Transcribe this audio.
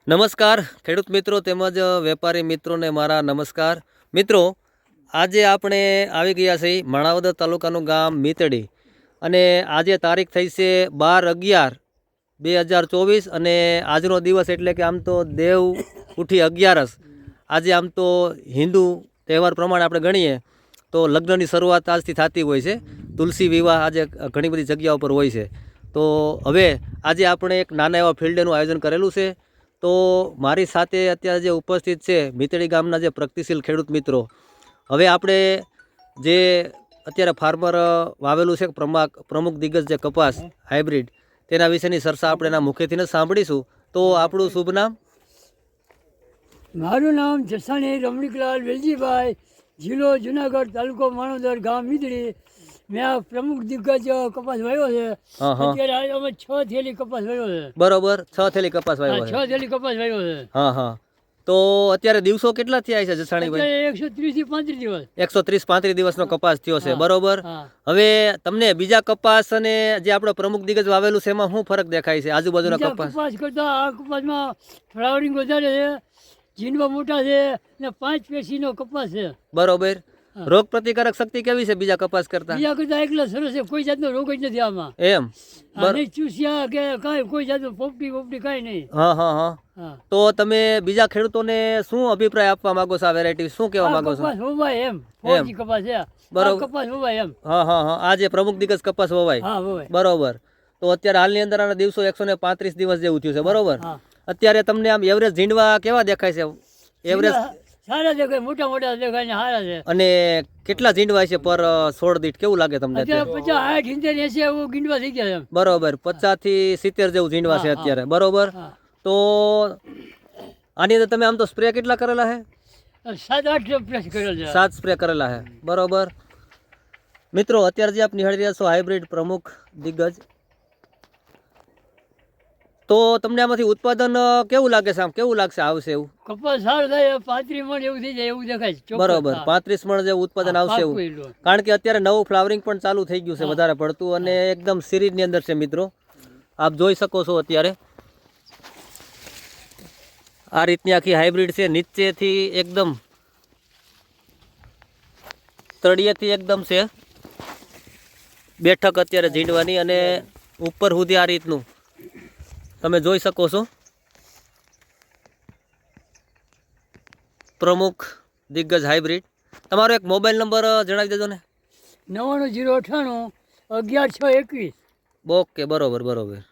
નમસ્કાર ખેડૂત મિત્રો તેમજ વેપારી મિત્રોને મારા નમસ્કાર મિત્રો। આજે આપણે આવી ગયા છીએ માણાવદર તાલુકાનું ગામ મીતડી અને આજે તારીખ થઈ છે 12/11/2024 અને આજનો દિવસ એટલે કે આમ તો દેવ ઉઠી 11 આજે આમ તો હિન્દુ તહેવાર પ્રમાણે આપણે ગણીએ તો લગ્નની શરૂઆત આજથી થતી હોય છે। તુલસી વિવાહ આજે ઘણી બધી જગ્યાઓ પર હોય છે। તો હવે આજે આપણે એક નાના એવા ફિલ્ડનું આયોજન કરેલું છે। તો મારી સાથે અત્યારે જે ઉપસ્થિત છે મીતડી ગામના જે પ્રગતિશીલ ખેડૂત મિત્રો, હવે આપણે જે અત્યારે ફાર્મર વાવેલું છે પ્રમુખ દિગ્ગજ જે કપાસ હાઇબ્રિડ તેના વિશેની ચર્ચા આપણે એના મુખેથી જ સાંભળીશું। તો આપણું શુભ નામ? મારું નામ જસાણી રમણીકલાલ વેલજીભાઈ, જિલ્લો જુનાગઢ, તાલુકો માણાવદર, ગામ મીતડી। મેં આ પ્રમુખ દિગ્ગજ કપાસ વાવ્યો છે। અત્યારે અમે 6 થેલી કપાસ વાવ્યો છે। બરોબર, 6 થેલી કપાસ વાવ્યો છે। 6 થેલી કપાસ વાવ્યો છે। હા હા। તો અત્યારે દિવસો કેટલા થયા છે જસાણીભાઈ? 130 થી 35 દિવસ। 130-35 દિવસનો કપાસ થયો છે, બરોબર। હવે તમને બીજા કપાસ અને જે આપણો પ્રમુખ દિગ્ગજ વાવેલું છે એમાં શું ફરક દેખાય છે આજુબાજુના કપાસ કરતા આ કપાસમાં ફ્લાવરિંગ વધારે છે, જીંડવા મોટા છે ને 5 પેશીનો કપાસ છે, બરોબર। રોગ પ્રતિકારક શક્તિ કેવી છે બીજા કપાસ કરતા? બીજા કરતા એકલા સરસ છે, કોઈ જાતનો રોગ જ નથી આમાં। એમ નહીં ચૂસ્યા કે કાંઈ, કોઈ જાતનું પોપટી કાંઈ નહીં। હા હા હા। તો તમે બીજા ખેડૂતોને શું અભિપ્રાય આપવા માંગો છો? આ વેરાયટી શું કહેવા માંગો છો? કપાસ હોવાય એમ, ફોજી કપાસ છે, બરોબર, કપાસ હોવાય એમ। હા હા હા। આ જે પ્રમુખ દિગ્ગજ કપાસ હોવાય, હા હોવાય, બરોબર। તો અત્યારે હાલની અંદર આના દિવસો 135 દિવસ જેવું થયું છે, બરોબર। અત્યારે તમને આમ એવરેજ ઝીંડવા કેવા દેખાય છે? એવરેજ સારા દેખાય, મોટા મોટા દેખાય ને સારા છે। અને કેટલા ઝીંડવા છે પર છોડ દીઠ કેવું લાગે તમને? અત્યારે 50, 60, 70, 80 એવું ગીંડવા થઈ ગયા છે, બરોબર। 50 થી 70 જેવું ઝીંડવા છે અત્યારે, બરોબર। તો આની અંદર તમે આમ તો સ્પ્રે કેટલા કરેલા છે? 7-8 સ્પ્રે કરેલા છે। 7 સ્પ્રે કરેલા છે, બરોબર। મિત્રો અત્યારે જે આપ નિહાળી રહ્યા છો હાઇબ્રિડ પ્રમુખ દિગ્ગજ, તો તમને આમાંથી ઉત્પાદન કેવું લાગે છે? આમ કેવું લાગશે આવશે એવું? કપાસ સારો થાય, 35 મણ એવું થઈ જાય એવું દેખાય છે, બરોબર। 35 મણ જેવું ઉત્પાદન આવશે એવું, કારણ કે અત્યારે નવું ફ્લાવરિંગ પણ ચાલુ થઈ ગયું છે વધારે પડતું અને એકદમ સિરીઝની અંદર છે મિત્રો, આપ જોઈ શકો છો। અત્યારે આ રીતની આખી હાઇબ્રિડ છે, નીચેથી એકદમ તળિયેથી એકદમ છે બેઠક અત્યારે ઝીંડવાની અને ઉપર સુધી આ રીતનું તમે જોઈ શકો છો। પ્રમુખ દિગ્ગજ હાઇબ્રિડ। તમારો એક મોબાઈલ નંબર જણાવી દેજો ને। 99 098 11 6 21। ઓકે, બરોબર બરોબર।